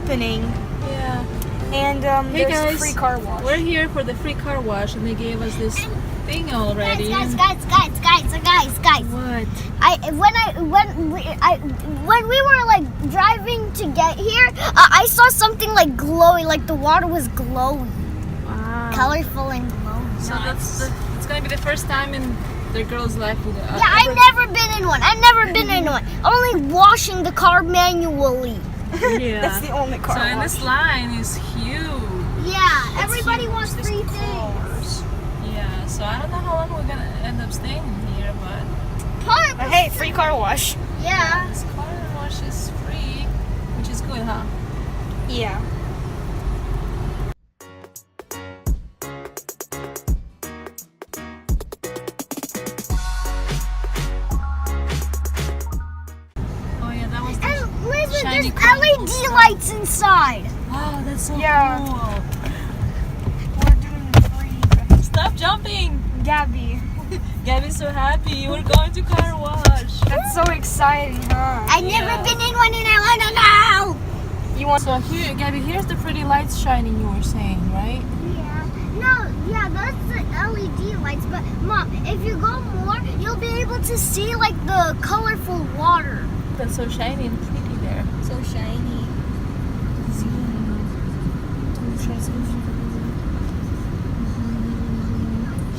opening. Yeah. And Hey there's guys, free car wash. we're here for the free car wash, and they gave us this thing already. Guys. What? When we were like driving to get here, I saw something like glowing, like the water was glowing, Wow. colorful and glowing. So it's gonna be the first time in their girl's life. I've never been in one. Only washing the car manually. Yeah. That's the only car So wash. and this line is huge. Yeah, It's everybody huge, wants these free things. cars. Yeah. So I don't know how long we're gonna end up staying here, but But hey, free car wash. Yeah. this car wash is free, which is good, huh? Yeah. Oh yeah, that was the And listen, shiny there's cool LED stuff. lights inside. Wow, that's so Yeah. cool. We're doing the free. Stop jumping! Gabby, Gabby's so happy. We're going to car wash. that's so exciting, huh? I've never been in one and I want to know. You want? So here, Gabby, here's the pretty lights shining you were saying, right? Yeah, that's the LED lights. But Mom, if you go more, you'll be able to see like the colorful water. That's so shiny and pretty there. So shiny.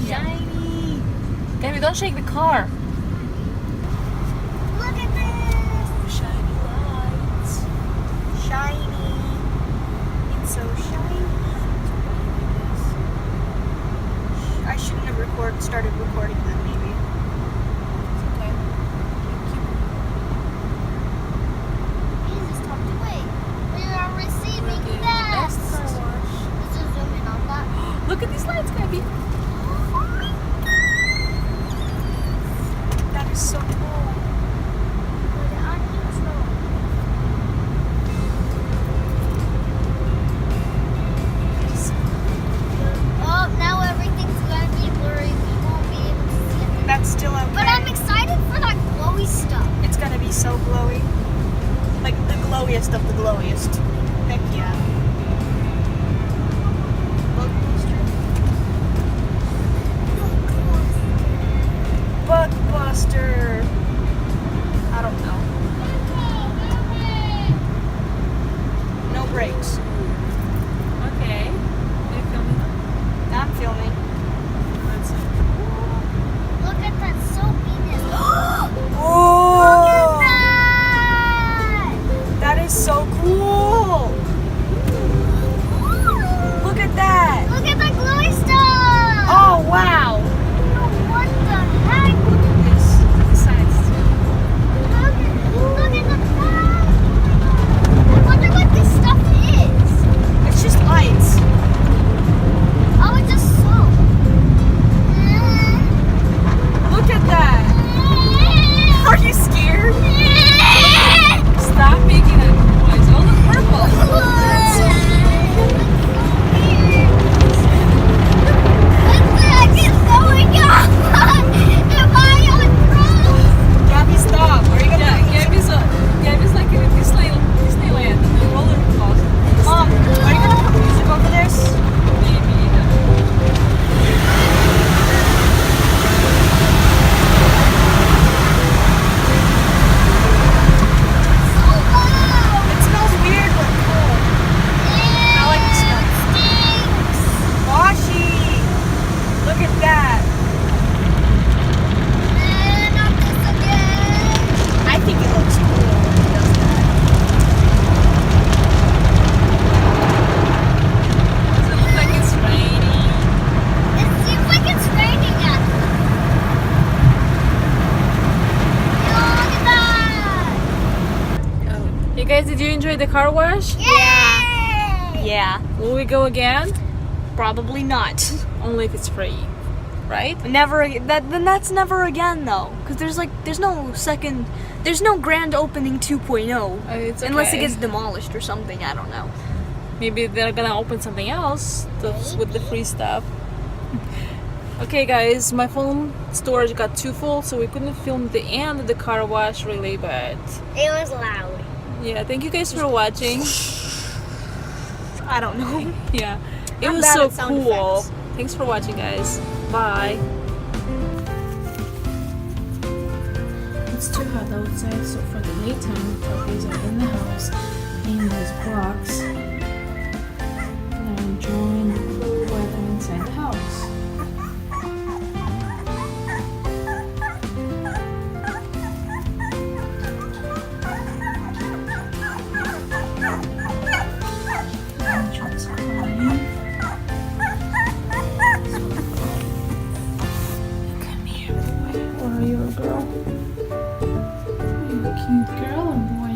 Shiny. Gabby, don't shake the car. Look at this. Shiny lights. Shiny. It's so shiny. I shouldn't have started recording that maybe. Okay. Jesus, talk away. We are receiving Okay, that. next car wash. Let's just zoom in on that. Look at these lights, Gabby. That is so cool. Put it on neutral. Oh, now everything's gonna be blurry. We won't be able to see it. That's still okay. But I'm excited for that glowy stuff. It's gonna be so glowy. Like the glowiest of the glowiest. Heck yeah. Bugbuster. I don't know. No brakes. Okay. Are you filming them? I'm filming. Let's see. Look at that soapiness. Oh! Look at that! That is so cool. Look at that. Look at that glowy stuff! Oh wow. What the heck? Look at this. The sides too. Look at the back! I wonder what this stuff is. It's just lights. Oh, it's just soap. Look at that. Are you scared? Stop making that noise. Oh, look, purple. That's so weird. What the heck is going on? Am I on drugs? Gabby, stop. Are you gonna? Gabby's like in a Disneyland, the roller coaster. Mom, are you gonna put music over this? Maybe. So loud. It smells weird but cool. I like the smell. Stinks. Washy. Look at that. Not this again. I think it looks cool when it does that. Does it look like it's raining? It seems like it's raining at us. Look at that. Hey guys, did you enjoy the car wash? Yay! Yeah. Will we go again? Probably not. Only if it's free, right? Never. Then that's never again though, because there's no grand opening 2.0 It's unless it okay. gets demolished or something. I don't know. Maybe they're gonna open something else with the free stuff. Okay guys, my phone storage got too full, so we couldn't film the end of the car wash really, but It was loud. yeah, thank you guys for watching. I don't know. Yeah, it I'm was bad so at sound cool. effects. Thanks for watching, guys. Bye. It's too hot outside, so for the daytime, puppies are in the house in these blocks. They're enjoying the cool weather inside the house. John's crying. Come here, boy. Or are you a girl? Are you a cute girl or boy?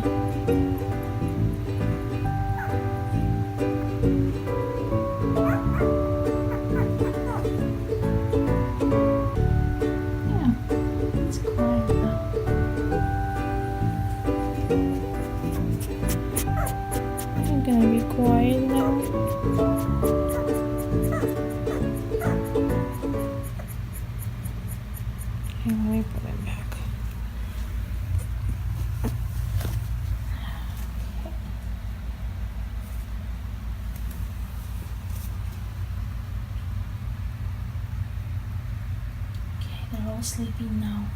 Yeah, it's quiet now. You're gonna be quiet now. Okay, let me put it back. Okay, they're all sleeping now.